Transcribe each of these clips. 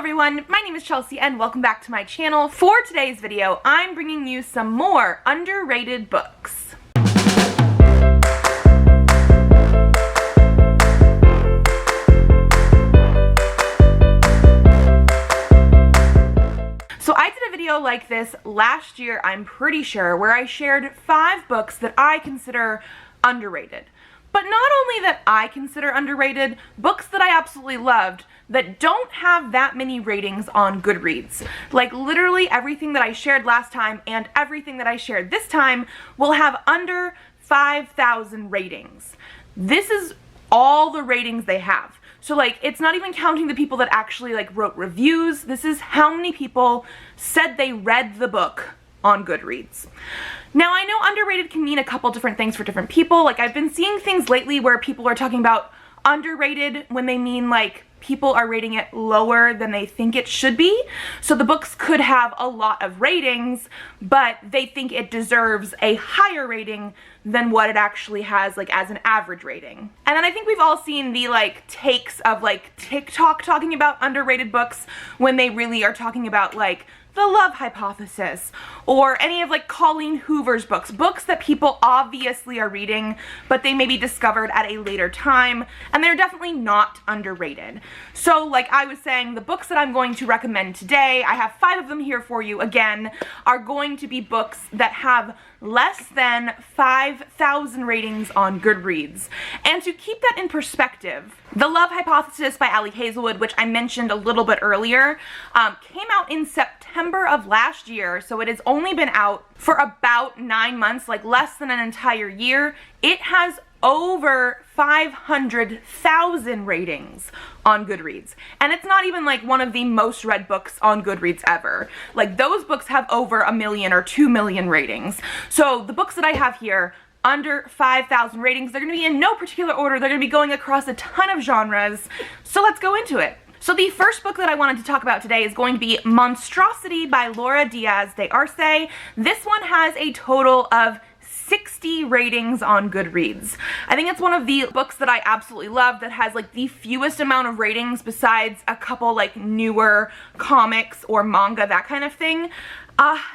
everyone, my name is Chelsea and welcome back to my channel. For today's video, I'm bringing you some more underrated books. So I did a video like this last year, I'm pretty sure, where I shared 5 books that I consider underrated. But not only that I consider underrated, books that I absolutely loved that don't have that many ratings on Goodreads. Like literally everything that I shared last time and everything that I shared this time will have under 5,000 ratings. This is all the ratings they have. So like, it's not even counting the people that actually like wrote reviews. This is how many people said they read the book on Goodreads. Now I know underrated can mean a couple different things for different people. Like I've been seeing things lately where people are talking about underrated when they mean like people are rating it lower than they think it should be. So the books could have a lot of ratings, but they think it deserves a higher rating than what it actually has like as an average rating. And then I think we've all seen the like takes of like TikTok talking about underrated books when they really are talking about like The Love Hypothesis, or any of like Colleen Hoover's books that people obviously are reading, but they may be discovered at a later time, and they're definitely not underrated. So like I was saying, the books that I'm going to recommend today, I have 5 of them here for you again, are going to be books that have less than 5,000 ratings on Goodreads. And to keep that in perspective, The Love Hypothesis by Ali Hazelwood, which I mentioned a little bit earlier, came out in September of last year, so it has only been out for about 9 months, like less than an entire year. It has over 500,000 ratings on Goodreads. And it's not even like one of the most read books on Goodreads ever. Like those books have over 1 million or 2 million ratings. So the books that I have here, under 5,000 ratings, they're gonna be in no particular order. They're gonna be going across a ton of genres. So let's go into it. So the first book that I wanted to talk about today is going to be Monstrosity by Laura Diaz de Arce. This one has a total of 60 ratings on Goodreads. I think it's one of the books that I absolutely love that has like the fewest amount of ratings besides a couple like newer comics or manga, that kind of thing.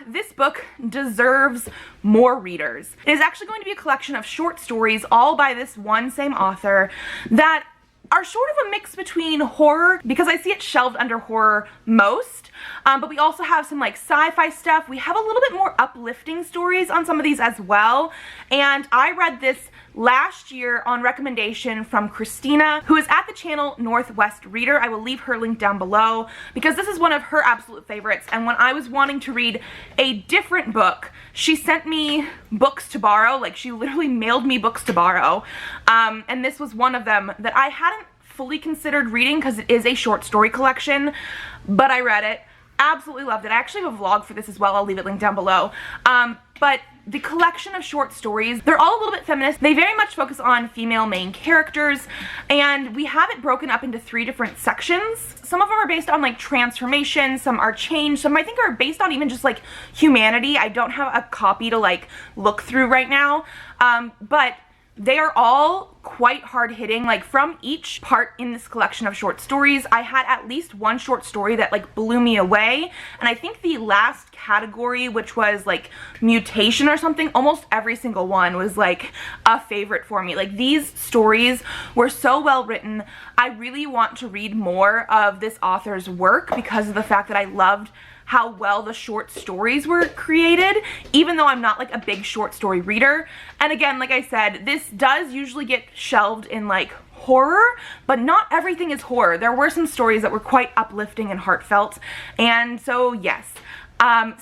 This book deserves more readers. It is actually going to be a collection of short stories all by this one same author that are sort of a mix between horror, because I see it shelved under horror most, but we also have some like sci-fi stuff. We have a little bit more uplifting stories on some of these as well, and I read this last year on recommendation from Christina, who is at the channel Northwest Reader. I will leave her link down below because this is one of her absolute favorites, and when I was wanting to read a different book, she sent me books to borrow. Like she literally mailed me books to borrow, and this was one of them that I hadn't fully considered reading because it is a short story collection, but I read it, absolutely loved it. I actually have a vlog for this as well. I'll leave it linked down below. But the collection of short stories, they're all a little bit feminist. They very much focus on female main characters, and we have it broken up into 3 different sections. Some of them are based on like transformation, some are change, some I think are based on even just like humanity. I don't have a copy to like look through right now, but they are all quite hard-hitting. Like from each part in this collection of short stories, I had at least one short story that like blew me away. And I think the last category, which was like mutation or something, almost every single one was like a favorite for me. Like these stories were so well written. I really want to read more of this author's work because of the fact that I loved how well the short stories were created, even though I'm not like a big short story reader. And again, like I said, this does usually get shelved in like horror, but not everything is horror. There were some stories that were quite uplifting and heartfelt, and so yes,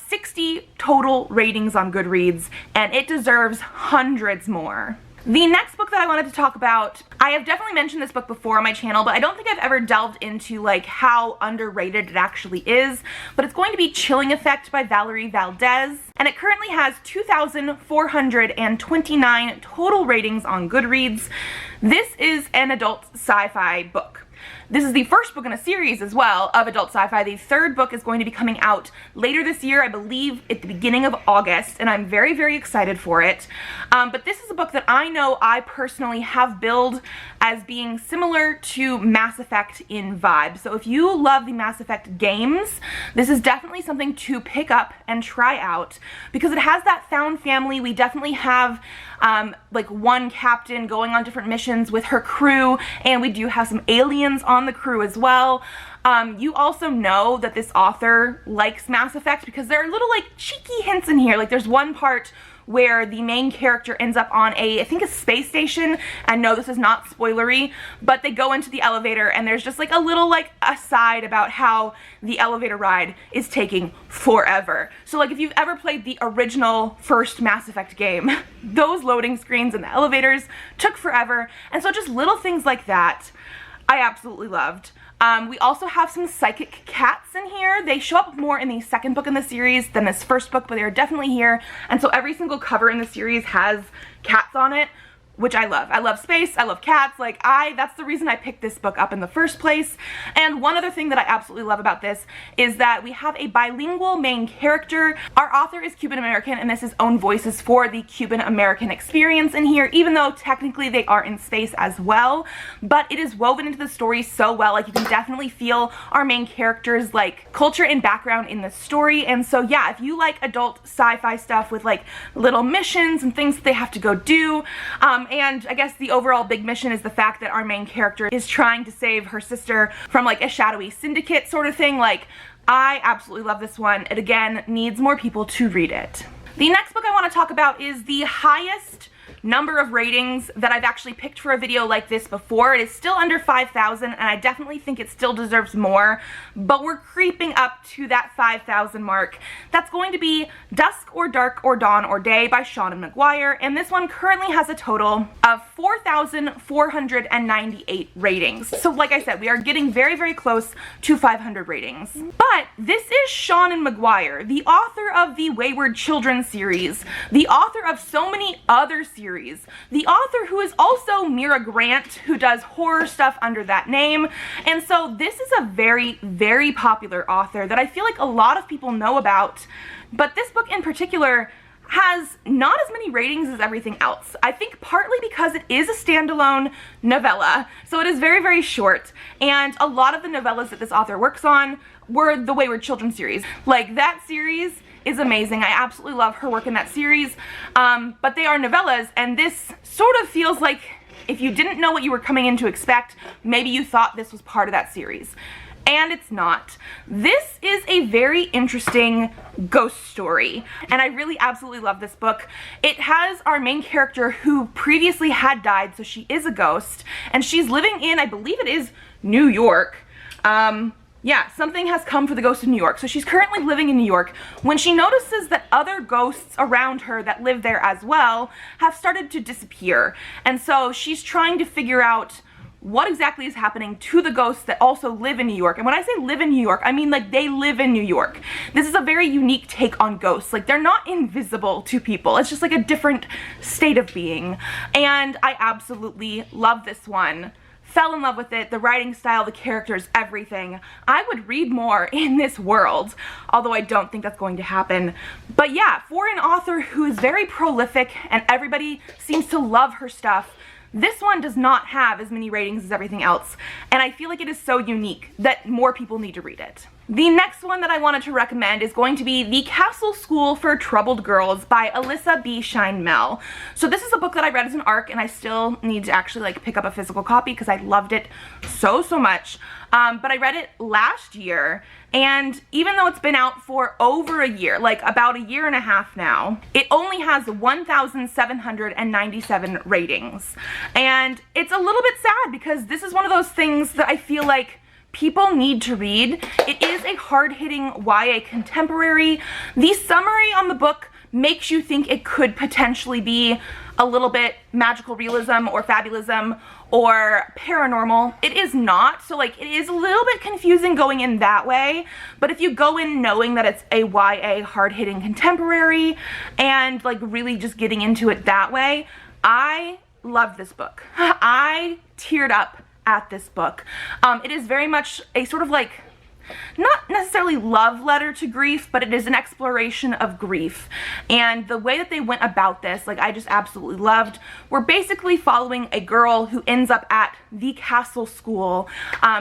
60 total ratings on Goodreads, and it deserves hundreds more. The next book that I wanted to talk about, I have definitely mentioned this book before on my channel, but I don't think I've ever delved into like how underrated it actually is, but it's going to be Chilling Effect by Valerie Valdez, and it currently has 2,429 total ratings on Goodreads. This is an adult sci-fi book. This is the first book in a series as well of adult sci-fi. The third book is going to be coming out later this year, I believe at the beginning of August, and I'm very, very excited for it. But this is a book that I know I personally have billed as being similar to Mass Effect in vibe. So if you love the Mass Effect games, this is definitely something to pick up and try out because it has that found family. We definitely have like one captain going on different missions with her crew, and we do have some aliens on the crew as well. You also know that this author likes Mass Effect because there are little like cheeky hints in here. Like there's one part where the main character ends up on I think a space station, and no, this is not spoilery, but they go into the elevator and there's just like a little like aside about how the elevator ride is taking forever. So like if you've ever played the original first Mass Effect game, those loading screens in the elevators took forever, and so just little things like that I absolutely loved. We also have some psychic cats in here. They show up more in the second book in the series than this first book, but they're definitely here. And so every single cover in the series has cats on it, which I love. I love space, I love cats, like that's the reason I picked this book up in the first place. And one other thing that I absolutely love about this is that we have a bilingual main character. Our author is Cuban American, and this is own voices for the Cuban American experience in here, even though technically they are in space as well. But it is woven into the story so well, like you can definitely feel our main character's like culture and background in the story. And so yeah, if you like adult sci-fi stuff with like little missions and things that they have to go do, and I guess the overall big mission is the fact that our main character is trying to save her sister from like a shadowy syndicate sort of thing. Like, I absolutely love this one. It again needs more people to read it. The next book I want to talk about is the highest number of ratings that I've actually picked for a video like this before. It is still under 5,000, and I definitely think it still deserves more, but we're creeping up to that 5,000 mark. That's going to be Dusk or Dark or Dawn or Day by Seanan McGuire, and this one currently has a total of 4,498 ratings. So like I said, we are getting very, very close to 500 ratings. But this is Seanan McGuire, the author of the Wayward Children series, the author of so many other series, the author who is also Mira Grant, who does horror stuff under that name. And so this is a very, very popular author that I feel like a lot of people know about, but this book in particular has not as many ratings as everything else. I think partly because it is a standalone novella, so it is very, very short, and a lot of the novellas that this author works on were the Wayward Children series. Like, that series is amazing. I absolutely love her work in that series, but they are novellas, and this sort of feels like if you didn't know what you were coming in to expect, maybe you thought this was part of that series. And it's not. This is a very interesting ghost story, and I really absolutely love this book. It has our main character who previously had died, so she is a ghost, and she's living in, I believe it is New York. Yeah, something has come for the ghost of New York. So she's currently living in New York when she notices that other ghosts around her that live there as well have started to disappear. And so she's trying to figure out what exactly is happening to the ghosts that also live in New York. And when I say live in New York, I mean like they live in New York. This is a very unique take on ghosts. Like, they're not invisible to people. It's just like a different state of being. And I absolutely love this one. Fell in love with it, the writing style, the characters, everything. I would read more in this world, although I don't think that's going to happen. But yeah, for an author who is very prolific and everybody seems to love her stuff, this one does not have as many ratings as everything else, and I feel like it is so unique that more people need to read it. The next one that I wanted to recommend is going to be The Castle School for Troubled Girls by Alyssa B. Shine-Mel. So this is a book that I read as an ARC, and I still need to actually like pick up a physical copy because I loved it so much. But I read it last year, and even though it's been out for over a year, like about a year and a half now, it only has 1,797 ratings. And it's a little bit sad because this is one of those things that I feel like people need to read. It is a hard-hitting YA contemporary. The summary on the book makes you think it could potentially be a little bit magical realism or fabulism or paranormal. It is not, so like it is a little bit confusing going in that way, but if you go in knowing that it's a YA hard-hitting contemporary and like really just getting into it that way, I love this book. I teared up at this book. It is very much a sort of like, not necessarily love letter to grief, but it is an exploration of grief. And the way that they went about this, like, I just absolutely loved. We're basically following a girl who ends up at the castle school.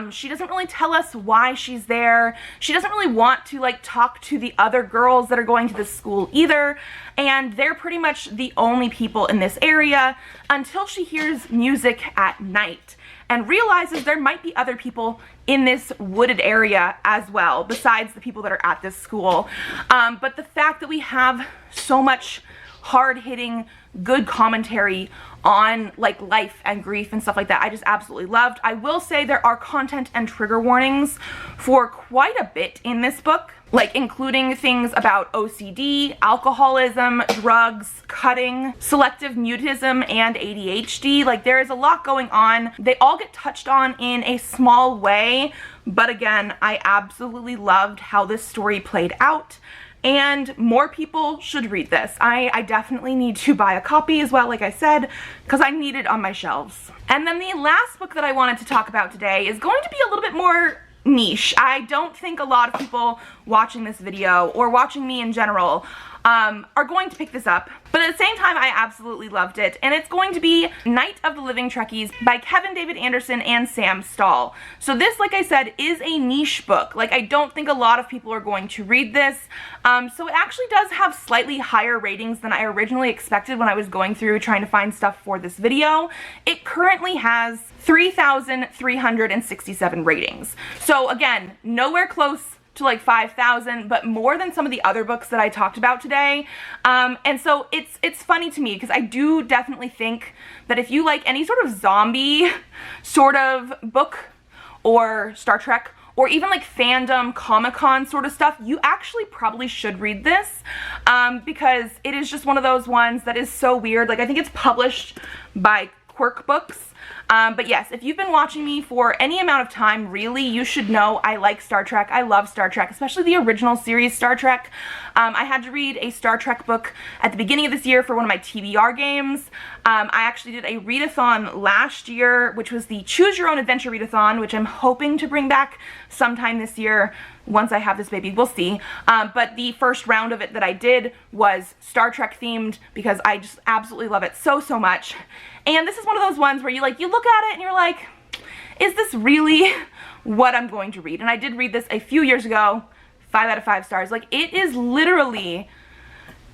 She doesn't really tell us why she's there. She doesn't really want to like talk to the other girls that are going to this school either. And they're pretty much the only people in this area until she hears music at night and realizes there might be other people in this wooded area as well, besides the people that are at this school. But the fact that we have so much hard-hitting, good commentary on like life and grief and stuff like that, I just absolutely loved. I will say there are content and trigger warnings for quite a bit in this book, like including things about OCD, alcoholism, drugs, cutting, selective mutism, and ADHD. Like, there is a lot going on. They all get touched on in a small way, but again, I absolutely loved how this story played out. And more people should read this. I definitely need to buy a copy as well, like I said, because I need it on my shelves. And then the last book that I wanted to talk about today is going to be a little bit more niche. I don't think a lot of people watching this video, or watching me in general, are going to pick this up, but at the same time I absolutely loved it, and it's going to be Night of the Living Trekkies by Kevin David Anderson and Sam Stahl. So this, like I said, is a niche book. Like, I don't think a lot of people are going to read this, so it actually does have slightly higher ratings than I originally expected when I was going through trying to find stuff for this video. It currently has 3,367 ratings. So again, nowhere close to like 5,000, but more than some of the other books that I talked about today. And so it's funny to me because I do definitely think that if you like any sort of zombie sort of book, or Star Trek, or even like fandom, Comic-Con sort of stuff, you actually probably should read this, because it is just one of those ones that is so weird. Like, I think it's published by Quirk Books. But yes, if you've been watching me for any amount of time, really, you should know I like Star Trek. I love Star Trek, especially the original series Star Trek. I had to read a Star Trek book at the beginning of this year for one of my TBR games. I actually did a readathon last year, which was the Choose Your Own Adventure readathon, which I'm hoping to bring back sometime this year once I have this baby. We'll see. But the first round of it that I did was Star Trek themed because I just absolutely love it so, so much. And this is one of those ones where you look at it and you're like, is this really what I'm going to read? And I did read this a few years ago, 5 out of 5 stars. Like, it is literally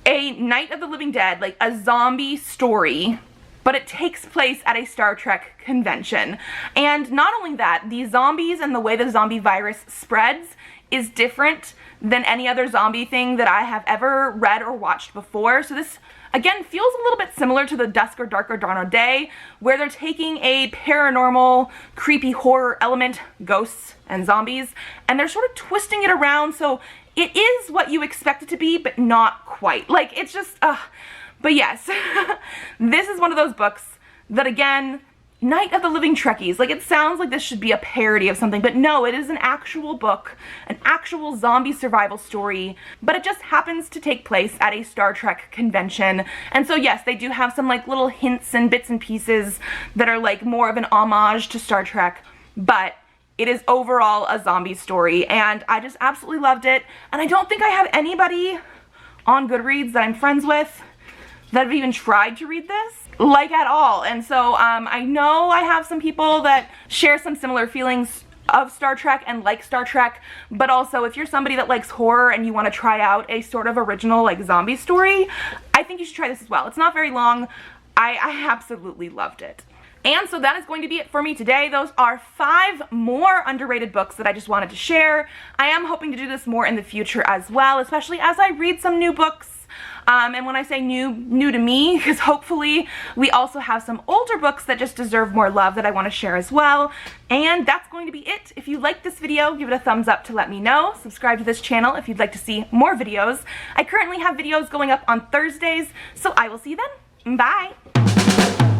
a Night of the Living Dead, like a zombie story, but it takes place at a Star Trek convention. And not only that, the zombies and the way the zombie virus spreads is different than any other zombie thing that I have ever read or watched before. So this, again, feels a little bit similar to the Dusk or Darker Dawn of Day, where they're taking a paranormal, creepy horror element, ghosts and zombies, and they're sort of twisting it around so it is what you expect it to be, but not quite. Like, it's just, but yes, this is one of those books that, again, Night of the Living Trekkies, like, it sounds like this should be a parody of something, but no, it is an actual book, an actual zombie survival story, but it just happens to take place at a Star Trek convention. And so yes, they do have some like little hints and bits and pieces that are like more of an homage to Star Trek, but it is overall a zombie story, and I just absolutely loved it. And I don't think I have anybody on Goodreads that I'm friends with that have even tried to read this, like, at all. And so I know I have some people that share some similar feelings of Star Trek and like Star Trek, but also if you're somebody that likes horror and you want to try out a sort of original like zombie story, I think you should try this as well. It's not very long. I absolutely loved it. And so that is going to be it for me today. Those are 5 more underrated books that I just wanted to share. I am hoping to do this more in the future as well, especially as I read some new books. And when I say new to me, because hopefully we also have some older books that just deserve more love that I want to share as well. And that's going to be it. If you liked this video, give it a thumbs up to let me know. Subscribe to this channel if you'd like to see more videos. I currently have videos going up on Thursdays, so I will see you then. Bye!